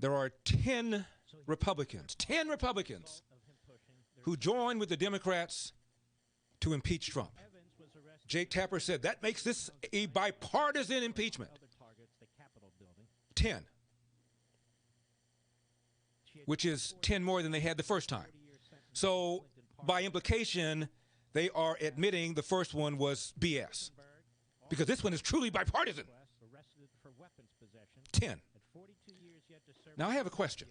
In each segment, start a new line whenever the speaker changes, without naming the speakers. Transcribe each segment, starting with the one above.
there are 10 Republicans who joined with the Democrats to impeach Trump. Jake Tapper said that makes this a bipartisan impeachment. 10, which is 10 more than they had the first time. So by implication, they are admitting the first one was BS, because this one is truly bipartisan. 10. Now I have a question.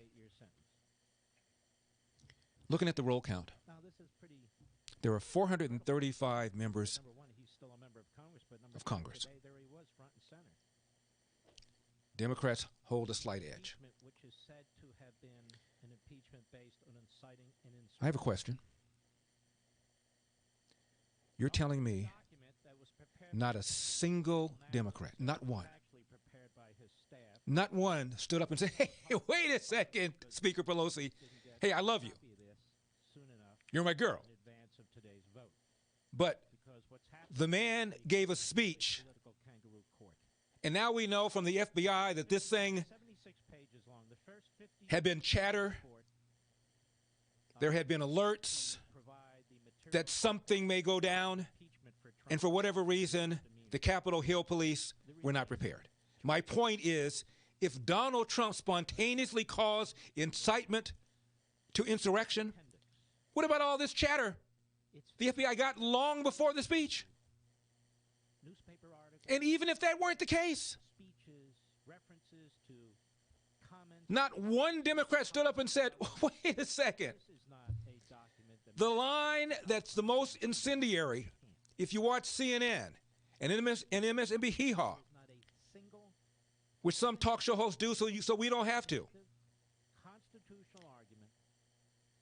Looking at the roll count, there are 435 members of Congress. Democrats hold a slight edge. I have a question. You're telling me not a single Democrat, not one stood up and said, hey, wait a second, Speaker Pelosi. Hey, I love you. You're my girl. But the man gave a speech, and now we know from the FBI that this thing had been chatter. There had been alerts that something may go down, and for whatever reason, the Capitol Hill police were not prepared. My point is, if Donald Trump spontaneously caused incitement to insurrection, what about all this chatter the FBI got long before the speech? And even if that weren't the case, not one Democrat stood up and said, wait a second. The line that's the most incendiary, if you watch CNN and MSNBC hee-haw, which some talk show hosts do so we don't have to.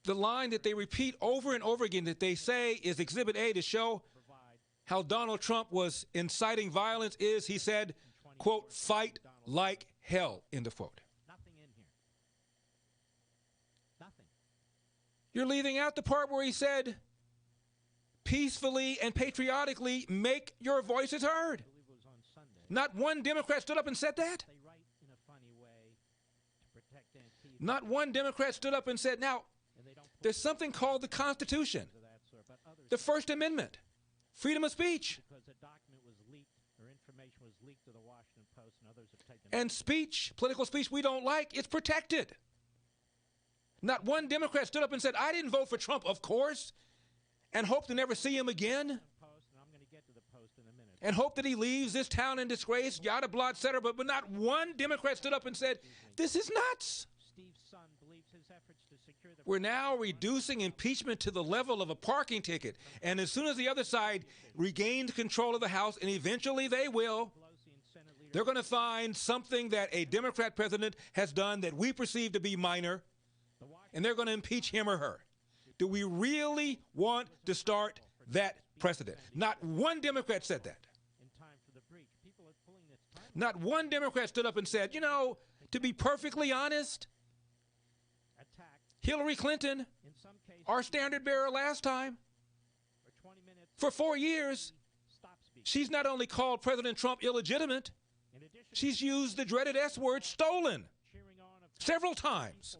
The line that they repeat over and over again that they say is Exhibit A to show how Donald Trump was inciting violence is, he said, quote, fight like hell, end of quote. You're leaving out the part where he said, peacefully and patriotically make your voices heard. Not one Democrat stood up and said that. Not one Democrat stood up and said, now, there's something called the Constitution, the First Amendment, freedom of speech. And speech, political speech we don't like, it's protected. Not one Democrat stood up and said, I didn't vote for Trump, of course, and hope to never see him again, and hope that he leaves this town in disgrace, yada, blah, etc. But not one Democrat stood up and said, this is nuts. We're now reducing impeachment to the level of a parking ticket. And as soon as the other side regains control of the House, and eventually they will, they're going to find something that a Democrat president has done that we perceive to be minor, and they're going to impeach him or her. Do we really want to start that precedent? Not one Democrat said that. Not one Democrat stood up and said, you know, to be perfectly honest, Hillary Clinton, our standard bearer last time, for 4 years, she's not only called President Trump illegitimate, she's used the dreaded S word, stolen, several times.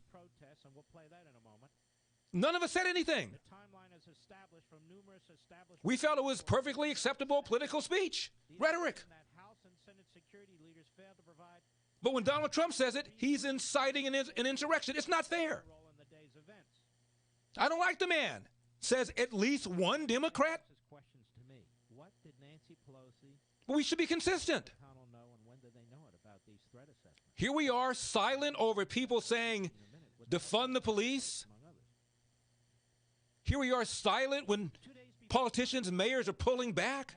None of us said anything. We felt it was perfectly acceptable political speech, rhetoric. But when Donald Trump says it, he's inciting an insurrection. It's not fair. I don't like the man. Says at least one Democrat. But we should be consistent. Here we are silent over people saying, defund the police. Here we are silent when politicians and mayors are pulling back.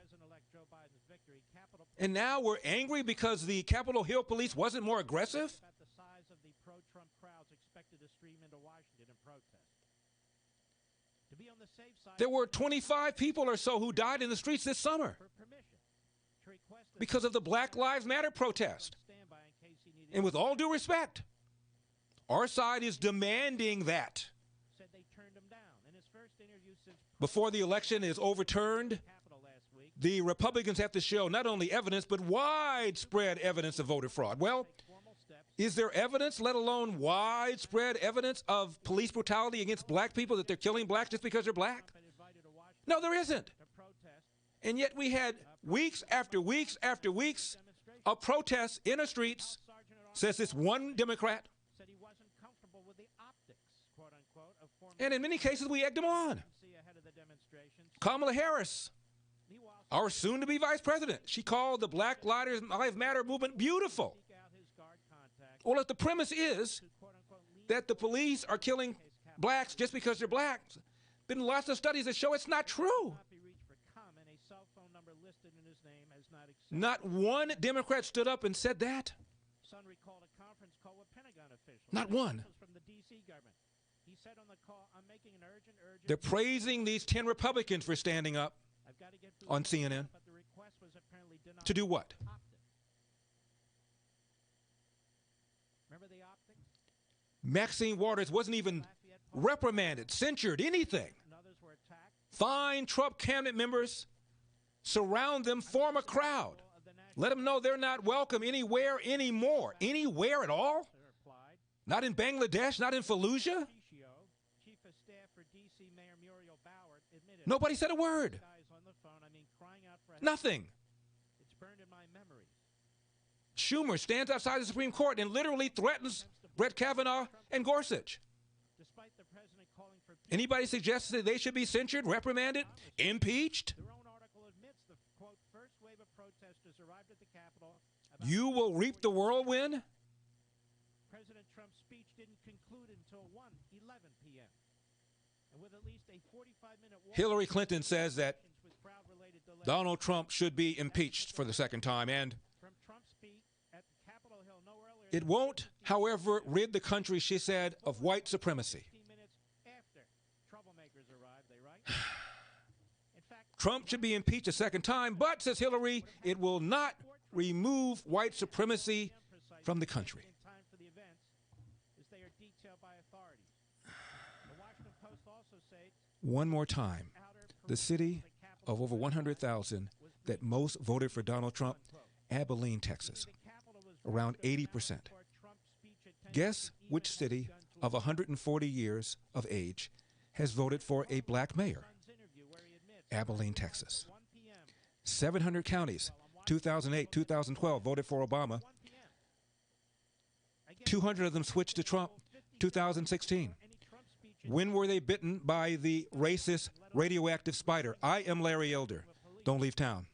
And now we're angry because the Capitol Hill police wasn't more aggressive. There were 25 people or so who died in the streets this summer because of the Black Lives Matter protest. And with all due respect, our side is demanding that before the election is overturned, the Republicans have to show not only evidence, but widespread evidence of voter fraud. Well, Is there evidence, let alone widespread evidence of police brutality against black people, that they're killing blacks just because they're black? No, there isn't. And yet we had weeks after weeks after weeks of protests in the streets, says this one Democrat. And in many cases, we egged them on. Kamala Harris, our soon-to-be vice president, she called the Black Lives Matter movement beautiful. Well, if the premise is that the police are killing blacks just because they're blacks, been lots of studies that show it's not true. Not one Democrat stood up and said that. Not one. They're praising these 10 Republicans for standing up on CNN. To do what? Maxine Waters wasn't even reprimanded, censured, anything. Find Trump cabinet members, surround them, form a crowd. Let them know they're not welcome anywhere anymore. Anywhere at all? Not in Bangladesh, not in Fallujah? Nobody said a word. Nothing. Schumer stands outside the Supreme Court and literally threatens Brett Kavanaugh and Gorsuch. Anybody suggests that they should be censured, reprimanded, impeached? You will reap the whirlwind?
President Trump's speech didn't conclude until 1:11 p.m. And with at least a 45-minute
Hillary Clinton says that Donald Trump should be impeached for the second time, and it won't, however, rid the country, she said, of white supremacy. Trump should be impeached a second time, but, says Hillary, it will not remove white supremacy from the country. One more time, the city of over 100,000 that most voted for Donald Trump, Abilene, Texas, around 80%. Guess which city of 140 years of age has voted for a black mayor? Abilene, Texas. 700 counties, 2008, 2012, voted for Obama. 200 of them switched to Trump, 2016. When were they bitten by the racist radioactive spider? I am Larry Elder. Don't leave town.